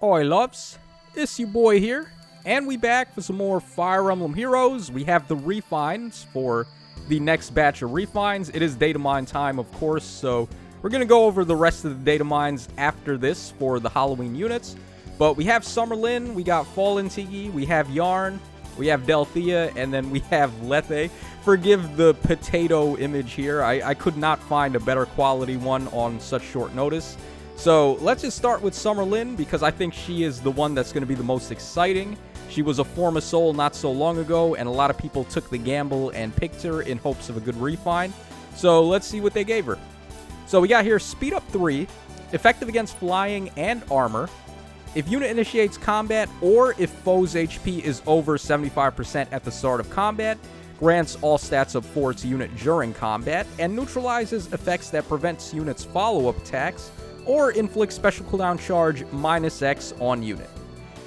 Oi loves, it's your boy here, and we back for some more Fire Emblem Heroes. We have the refines for the next batch of refines. It is data mine time, of course, so we're going to go over the rest of the data mines after this for the Halloween units. But we have Summerlin, we got Fallen Tiki, we have Yarn, we have Delphia, and then we have Lethe. Forgive the potato image here. I could not find a better quality one on such short notice. So let's just start with Summerlin because I think she is the one that's going to be the most exciting. She was a form of soul not so long ago, and a lot of people took the gamble and picked her in hopes of a good refine. So let's see what they gave her. So we got here Speed Up 3, effective against flying and armor. If unit initiates combat or if foe's HP is over 75% at the start of combat, grants all stats of 4 to unit during combat, and neutralizes effects that prevents units' follow-up attacks, or inflicts special cooldown charge -X on unit.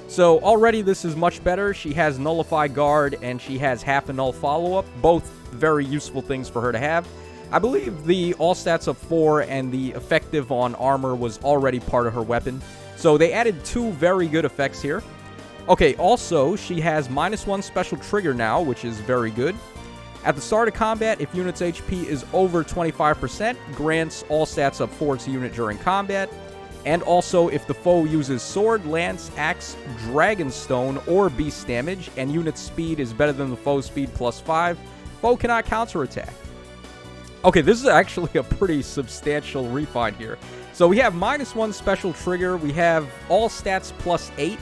So already this is much better. She has Nullify Guard and she has half a null follow-up, both very useful things for her to have. I believe the all stats of 4 and the effective on armor was already part of her weapon. So they added 2 very good effects here. Okay, also, she has -1 special trigger now, which is very good. At the start of combat, if unit's HP is over 25%, grants all stats of 4 to unit during combat. And also, if the foe uses sword, lance, axe, dragonstone, or beast damage, and unit's speed is better than the foe's speed +5, foe cannot counterattack. Okay, this is actually a pretty substantial refine here. So we have -1 special trigger, we have all stats +8,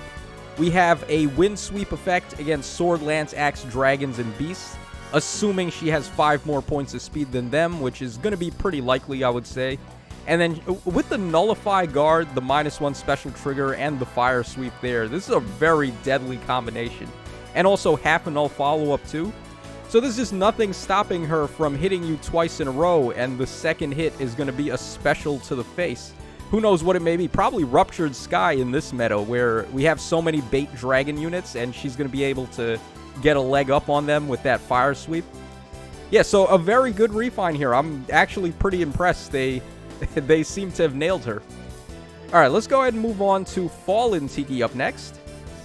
we have a wind sweep effect against sword, lance, axe, dragons, and beasts, assuming she has 5 more points of speed than them, which is going to be pretty likely, I would say. And then with the Nullify Guard, the -1 special trigger, and the fire sweep there, this is a very deadly combination. And also half a null follow-up too. So there's just nothing stopping her from hitting you twice in a row, and the second hit is going to be a special to the face. Who knows what it may be? Probably Ruptured Sky in this meta, where we have so many bait dragon units, and she's going to be able to get a leg up on them with that fire sweep. Yeah, so a very good refine here. I'm actually pretty impressed. They seem to have nailed her. Alright, let's go ahead and move on to Fallen Tiki up next.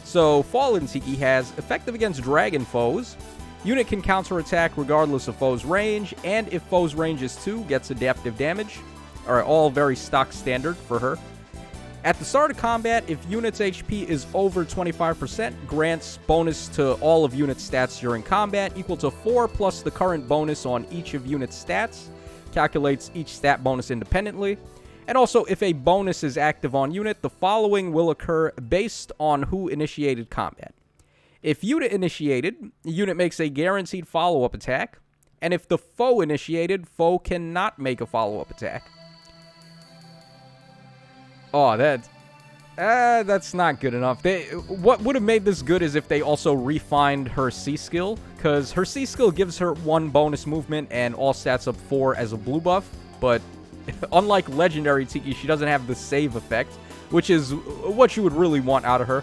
So Fallen Tiki has effective against dragon foes. Unit can counterattack regardless of foe's range, and if foe's range is 2, gets adaptive damage. Alright, all very stock standard for her. At the start of combat, if unit's HP is over 25%, grants bonus to all of unit's stats during combat, equal to 4 plus the current bonus on each of unit's stats. Calculates each stat bonus independently. And also, if a bonus is active on unit, the following will occur based on who initiated combat. If unit initiated, the unit makes a guaranteed follow-up attack. And if the foe initiated, foe cannot make a follow-up attack. Oh, that's not good enough. What would have made this good is if they also refined her C skill, because her C skill gives her 1 bonus movement and all stats up 4 as a blue buff, but unlike Legendary Tiki, she doesn't have the save effect, which is what you would really want out of her.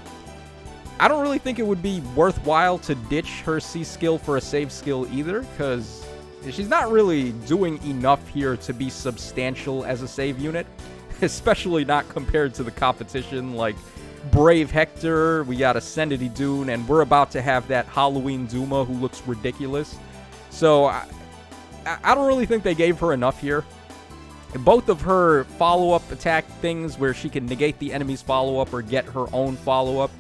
I don't really think it would be worthwhile to ditch her C skill for a save skill either, because she's not really doing enough here to be substantial as a save unit. Especially not compared to the competition like Brave Hector, we got Ascendity Dune, and we're about to have that Halloween Duma who looks ridiculous. So I don't really think they gave her enough here. Both of her follow-up attack things where she can negate the enemy's follow-up or get her own follow-up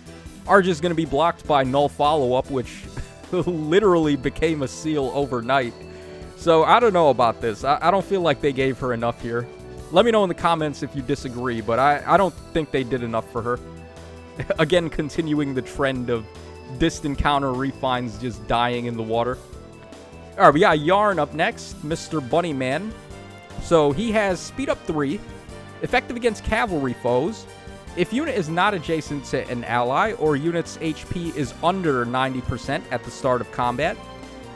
are just going to be blocked by null follow-up, which literally became a seal overnight. So I don't know about this. I don't feel like they gave her enough here. Let me know in the comments if you disagree, but I don't think they did enough for her. Again, continuing the trend of distant counter refines just dying in the water. Alright, we got Yarn up next, Mr. Bunnyman. So he has Speed Up 3, effective against cavalry foes. If unit is not adjacent to an ally, or unit's HP is under 90% at the start of combat,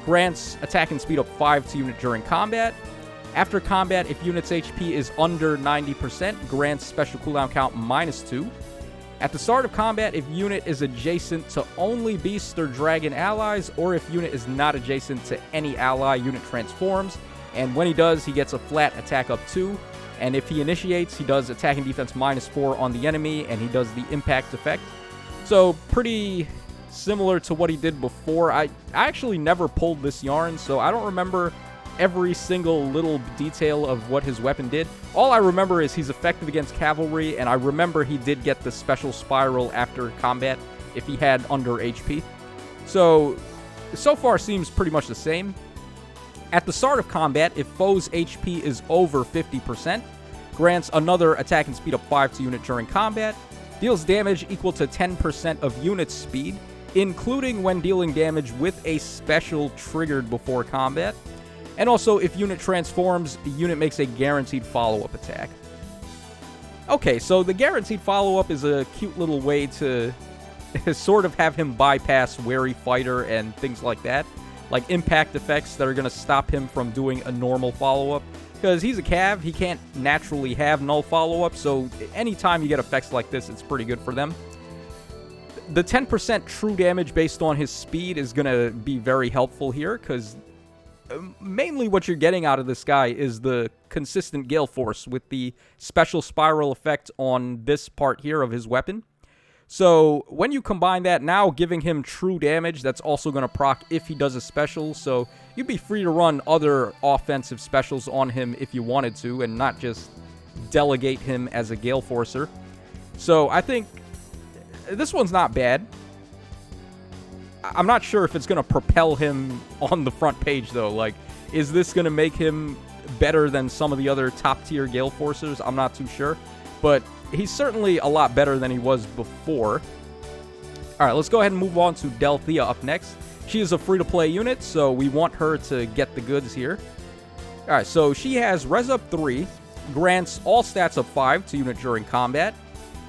grants attack and speed up 5 to unit during combat. After combat, if unit's HP is under 90%, grants special cooldown count -2. At the start of combat, if unit is adjacent to only beast or dragon allies, or if unit is not adjacent to any ally, unit transforms. And when he does, he gets a flat attack up 2. And if he initiates, he does attack and defense -4 on the enemy, and he does the impact effect. So pretty similar to what he did before. I actually never pulled this yarn, so I don't remember every single little detail of what his weapon did. All I remember is he's effective against cavalry, and I remember he did get the special spiral after combat if he had under HP. So far seems pretty much the same. At the start of combat, if foe's HP is over 50%, grants another attack and speed up 5 to unit during combat, deals damage equal to 10% of unit speed, including when dealing damage with a special triggered before combat. And also, if unit transforms, the unit makes a guaranteed follow-up attack. Okay, so the guaranteed follow-up is a cute little way to sort of have him bypass Wary Fighter and things like that. Like impact effects that are going to stop him from doing a normal follow-up. Because he's a cav, he can't naturally have null follow-up, so anytime you get effects like this, it's pretty good for them. The 10% true damage based on his speed is going to be very helpful here, because mainly what you're getting out of this guy is the consistent gale force with the special spiral effect on this part here of his weapon. So when you combine that, now giving him true damage, that's also going to proc if he does a special. So you'd be free to run other offensive specials on him if you wanted to, and not just delegate him as a gale forcer. So I think this one's not bad. I'm not sure if it's going to propel him on the front page, though. Like, is this going to make him better than some of the other top-tier Gale Forcers? I'm not too sure. But he's certainly a lot better than he was before. All right, let's go ahead and move on to Delphia up next. She is a free-to-play unit, so we want her to get the goods here. All right, so she has Res up 3, grants all stats up 5 to unit during combat,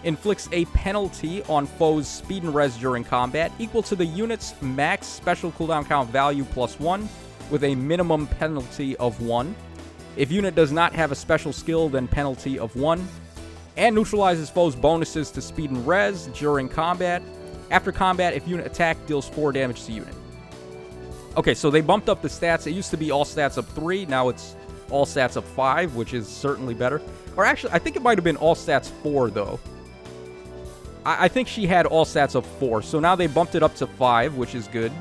inflicts a penalty on foes' speed and res during combat equal to the unit's max special cooldown count value +1 with a minimum penalty of 1. If unit does not have a special skill, then penalty of 1. And neutralizes foes' bonuses to speed and res during combat. After combat, if unit attack, deals 4 damage to unit. Okay, so they bumped up the stats. It used to be all stats up 3. Now it's all stats up 5, which is certainly better. Or actually, I think it might have been all stats 4, though. I think she had all stats of 4, so now they bumped it up to 5, which is good.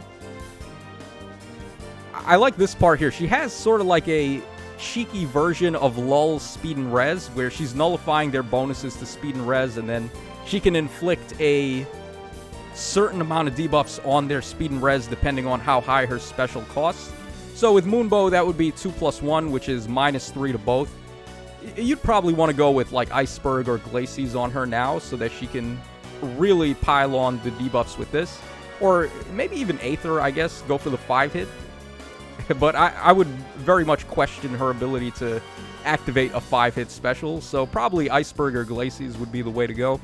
I like this part here. She has sort of like a cheeky version of Lull's speed and res, where she's nullifying their bonuses to speed and res, and then she can inflict a certain amount of debuffs on their speed and res depending on how high her special costs. So with Moonbow, that would be 2+1, which is -3 to both. You'd probably want to go with like Iceberg or Glacies on her now so that she can really pile on the debuffs with this. Or maybe even Aether, I guess, go for the 5-hit. But I would very much question her ability to activate a 5-hit special, so probably Iceberg or Glacies would be the way to go.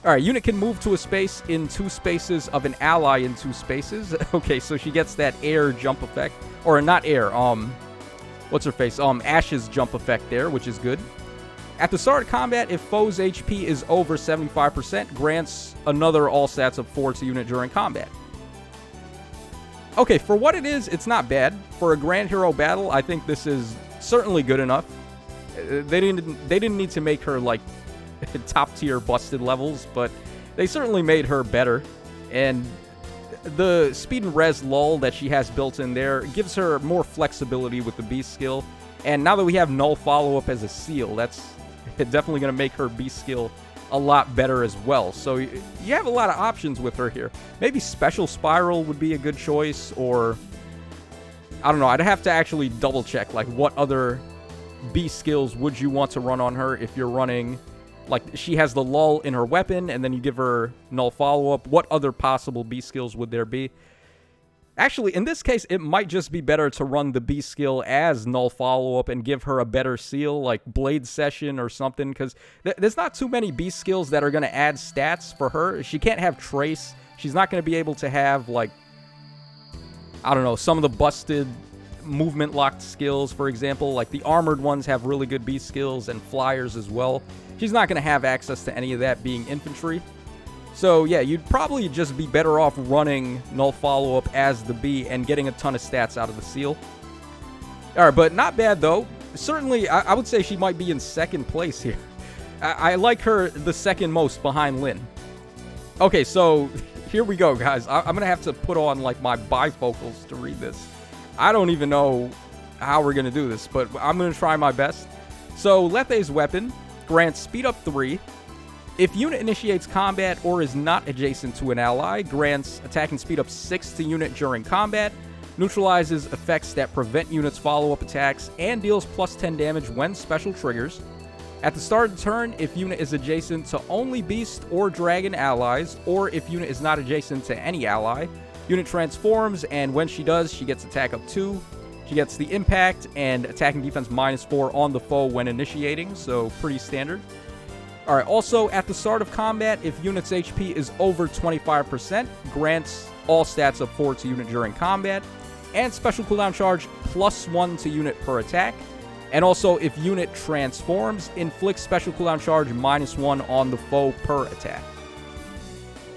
Alright, unit can move to a space in 2 spaces of an ally in 2 spaces. Okay, so she gets that air jump effect. Or not air, what's her face? Ash's jump effect there, which is good. At the start of combat, if foe's HP is over 75%, grants another all stats of 4 to unit during combat. Okay, for what it is, it's not bad. For a Grand Hero battle, I think this is certainly good enough. They didn't need to make her like top tier busted levels, but they certainly made her better. And the speed and res lull that she has built in there gives her more flexibility with the beast skill. And now that we have null follow-up as a seal, that's definitely going to make her beast skill a lot better as well. So you have a lot of options with her here. Maybe Special Spiral would be a good choice, or I don't know. I'd have to actually double check like what other beast skills would you want to run on her if you're running, like she has the lull in her weapon and then you give her null follow-up. What other possible beast skills would there be? Actually, in this case, it might just be better to run the B skill as null follow-up and give her a better seal, like Blade Session or something, because there's not too many B skills that are going to add stats for her. She can't have Trace. She's not going to be able to have, like, I don't know, some of the busted movement-locked skills, for example. Like, the armored ones have really good B skills and flyers as well. She's not going to have access to any of that being infantry. So, yeah, you'd probably just be better off running null follow-up as the B and getting a ton of stats out of the seal. Alright, but not bad, though. certainly, I would say she might be in second place here. I like her the second most behind Lynn. Okay, so here we go, guys. I'm going to have to put on, like, my bifocals to read this. I don't even know how we're going to do this, but I'm going to try my best. So, Lethe's weapon grants speed up 3. If unit initiates combat or is not adjacent to an ally, grants attack and speed up 6 to unit during combat, neutralizes effects that prevent units' follow-up attacks, and deals plus 10 damage when special triggers. At the start of the turn, if unit is adjacent to only beast or dragon allies, or if unit is not adjacent to any ally, unit transforms, and when she does, she gets attack up 2. She gets the impact and attack and defense -4 on the foe when initiating, so pretty standard. Alright, also, at the start of combat, if unit's HP is over 25%, grants all stats up 4 to unit during combat, and special cooldown charge +1 to unit per attack. And also, if unit transforms, inflicts special cooldown charge -1 on the foe per attack.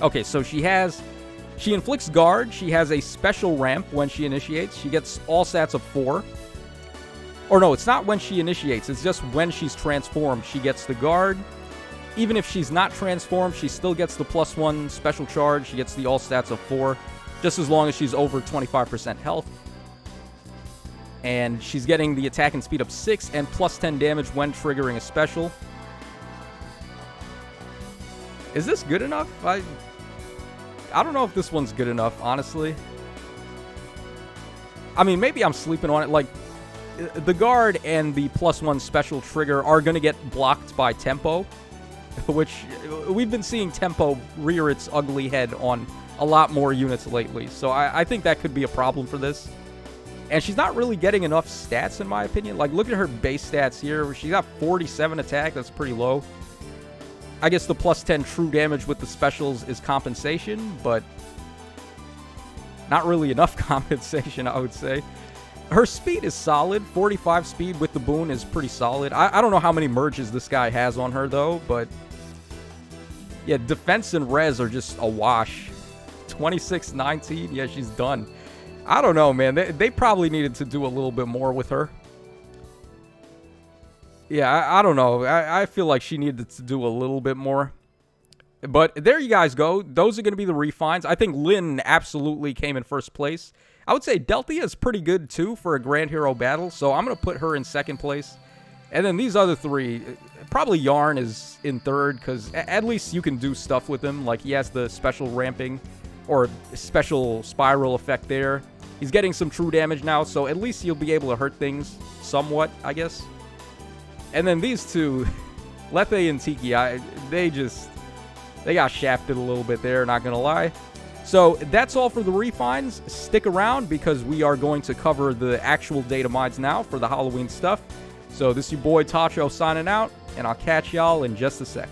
Okay, so she inflicts guard, she has a special ramp when she initiates, she gets all stats of 4. Or no, it's not when she initiates, it's just when she's transformed, she gets the guard. Even if she's not transformed, she still gets the +1 special charge. She gets the all stats of 4, just as long as she's over 25% health. And she's getting the attack and speed up 6 and plus 10 damage when triggering a special. Is this good enough? I don't know if this one's good enough, honestly. I mean, maybe I'm sleeping on it. Like, the guard and the +1 special trigger are going to get blocked by tempo, which we've been seeing tempo rear its ugly head on a lot more units lately. So I think that could be a problem for this. And she's not really getting enough stats, in my opinion. Like, look at her base stats here. She got 47 attack. That's pretty low. I guess the +10 true damage with the specials is compensation, but not really enough compensation, I would say. Her speed is solid. 45 speed with the boon is pretty solid. I don't know how many merges this guy has on her, though, but yeah, defense and res are just a wash. 26-19, yeah, she's done. I don't know, man. They probably needed to do a little bit more with her. Yeah, I don't know. I feel like she needed to do a little bit more. But there you guys go. Those are going to be the refines. I think Lynn absolutely came in first place. I would say Delphia is pretty good, too, for a Grand Hero battle. So I'm going to put her in second place. And then these other three, probably Yarn is in third, because at least you can do stuff with him. Like, he has the special ramping or special spiral effect there. He's getting some true damage now, so at least you'll be able to hurt things somewhat, I guess. And then these two, Lethe and Tiki, they got shafted a little bit there, not gonna lie. So that's all for the refines. Stick around because we are going to cover the actual data mines now for the Halloween stuff. So this is your boy Tacho signing out, and I'll catch y'all in just a sec.